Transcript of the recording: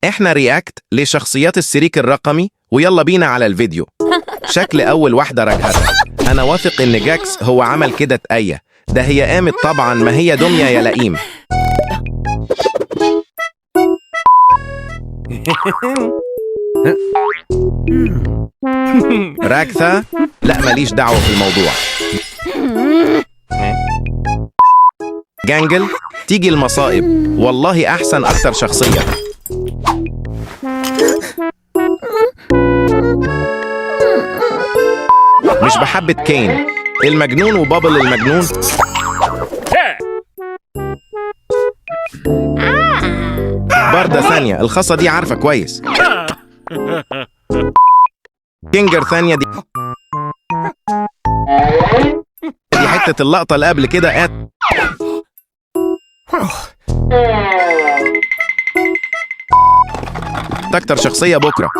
احنا رياكت لشخصيات السريك الرقمي، ويلا بينا على الفيديو. شكل اول واحدة رجعتها. انا واثق ان جاكس هو عمل كده تأية. ده هي قامت طبعا، ما هي دمية يا لئيم. راكثة؟ لا ماليش دعوة في الموضوع. جانجل، تيجي المصائب. والله أحسن أكتر شخصية. مش بحبة كين المجنون وبابل المجنون. باردة ثانية، الخاصة دي عارفة كويس. كينجر ثانية دي حتة اللقطة اللي قبل كده أكتر شخصية بكرة.